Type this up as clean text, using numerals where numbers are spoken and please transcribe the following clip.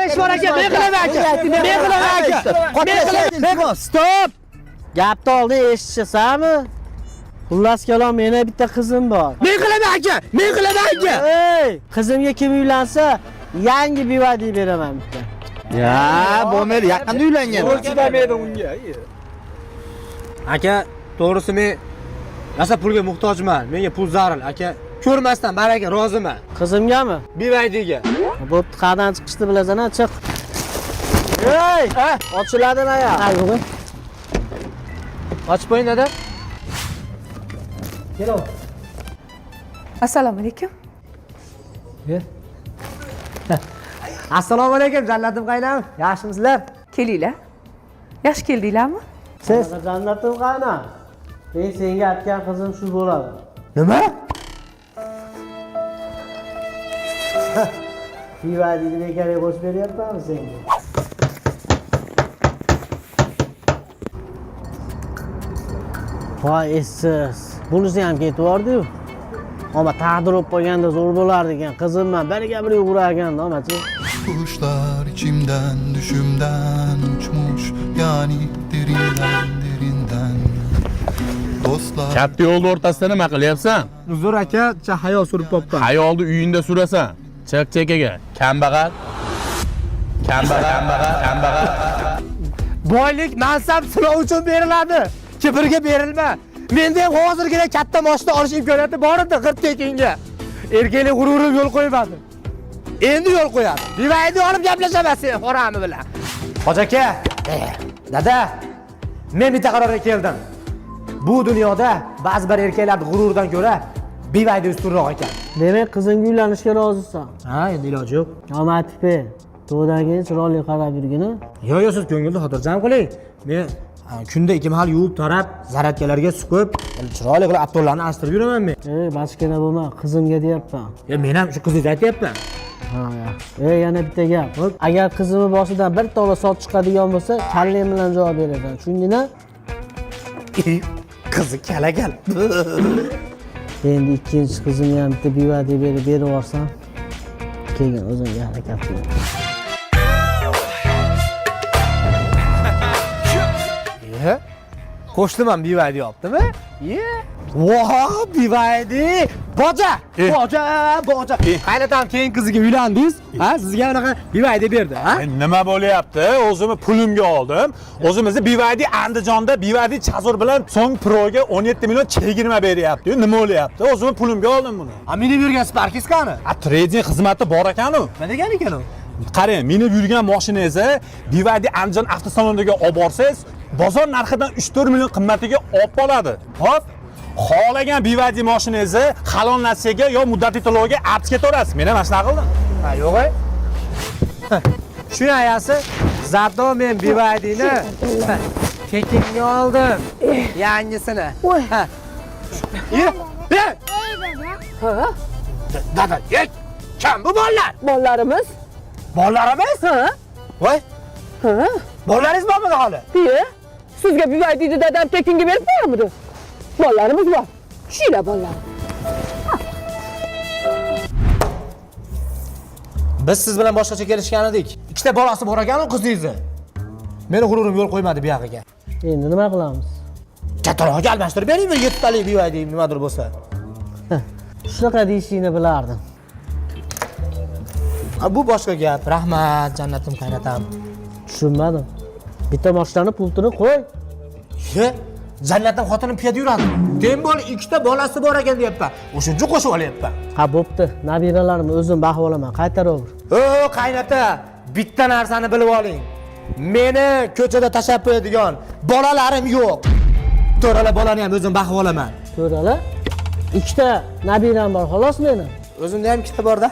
Eshvor aka, men qilaman aka. Stop! Gapni oldi eshitishasizmi? Xullas kalom, mena bitta qizim bor. Men qilaman aka. Ey, qizimga kim uylansa, yangi bivadi beraman bitta. Ya, bo'lmaydi, yaqinda uylangan. O'lchidamaydi unga. Aka, to'g'risi men rosa pulga muhtojman. Menga pul zarur. Aka, ko'rmasdan baraka roziman. Qizimgami? Bivaydiga. Bo'pti, qayerdan chiqishni bilasan-a, chiq. Ey, ochiladimi aya? Ha, yo'q. Ochib qo'ying dada. Kelo. Assalomu alaykum. Assalomu alaykum, jannatim qaynam. Yaxshimisizlar? Kelinglar. Yaxshi keldinglarmi? Siz jannatim qaynam. Men senga aytgan qizim shu bo'ladi. Nima? Bivadini bekarga qo'shib beryapmanmi senga? Voy esiz. Bunisi ham ketib bordi-yu. Ama taqdir olib qo'yganda zo'r bo'lardi ekan. Qizimman, biriga biri yugurar ekanda, amachi. Kuşlar içimden, düşümden uçmuş. Yani derinden dostlar. Katta yo'l o'rtasida nima qilyapsan? Zo'r aka, hayo surib qopman. Hayolni uyingda surasan. Chiq chekaga. Kambag'al. Boylik mansab sinov uchun beriladi. Kibrga berilma. Menda hozirgina katta mashina olish imkoniyati bor edi 40 tekinga. Erkaklik g'ururim yo'l qo'ymadi. Endi yo'l qo'yadi. Bivayni olib gaplashaman sen orami bilan. Hoji aka, dada, men bitta qarorga keldim. Bu dunyoda ba'zi bir erkaklarning g'ururidan ko'ra bivayni ustunroq ekan. Demak, qizingga uylanishga rozisan. Ha, endi iloji yo'q. Omadpi. To'ydan keyin chiroyli qarab yurgin-a. Yo'q, siz ko'ngilni xotirjam qiling. Men kunda 2 mahal yuvib tarab, zaratkalarga suqib, chiroyli qilib aptollarni astirib yuraman men. Ey, bachkana bo'lma, qizimga deyapman. Men ham shu qizni aytyapman. Ha, yaxshi. Ey, yana bitta gap. Agar qizimni boshidan bir tola soch chiqadigan bo'lsa, kallang bilan javob berasan. Tushundingmi? Qizi kalagal. Endi ikkinchi qizimga ham bitta bivadi berib yuborsam, keyin o'zimga harakat qilaman. Qo'shnim ham bivaydi yopdimi? Voh, bivaydi! Boja! Qaynatam keyin qiziga uylandingiz? Ha, sizga unaqa bivaydi berdi, ha? Nima bo'lyapti? O'zimni pulimga oldim. O'zimizni bivaydi Andijonda bivaydi Chazur bilan so'ng Proga 17 million chegirma beryapti. Nima bo'lyapti? O'zimni pulimga oldim buni. Ha, minib yurgan Sparkis qani? Trading xizmati bor ekan-ku. Nima degan ekan u? Qarang, minib yurgan mashinangizni bivaydi Andijon avtosaloniga olib borsangiz, bozor narxidan 3-4 million qimmatiga olib qoladi. Hop, xohlagan bivaydi mashinangizni halonlasiga yo muddatiy to'lovga artib ketaverasiz. Men ham mana shunaqa qildim. Ha, yo'q-ey. Shu ayasi, zato men bivaydini tekinga oldim. Yangisini. Ha. Ha? Dada, kim bu bolalar? Bolalarimiz? Bolalarimiz? Ha? Voy, Ha? bolalaringiz bormi hali? Biye? Sizga bivaydini dadam tekinga berib qo'yamidi? Bolalarimiz bor. Tushinglar bolalar. Biz siz bilan boshqacha kelishgan edik. Ikkita bolasi bor ekan-ku qizingizni. Meni g'ururim yo'l qo'ymadi bu yog'iga. Endi nima qilamiz? Kattaroqqa almashtirib beraymi? 7 talik bivaydi nimadir bo'lsa. Shunaqa deyishingni bilardim. Bu boshqa gap. Rahmat, jannatim qaynatam. Tushunmadim. Bitta mashinani pultini qo'y. Jannatim xotinim piyoda yuradi. Tem bol ikkita bolasi bor ekan deyapman. O'shuncha qo'shib olyapman. Ha, bo'pti. Nabiralarimni o'zim baho olaman. Qaytaraver. Qaynota, bitta narsani bilib oling. Meni ko'chada tashab qo'yadigan bolalarim yo'q. To'rala bolani ham o'zim baho olaman. Ko'rala. Ikkita nabiram bor, xolos meni. O'zimda ham ikkita bor-da.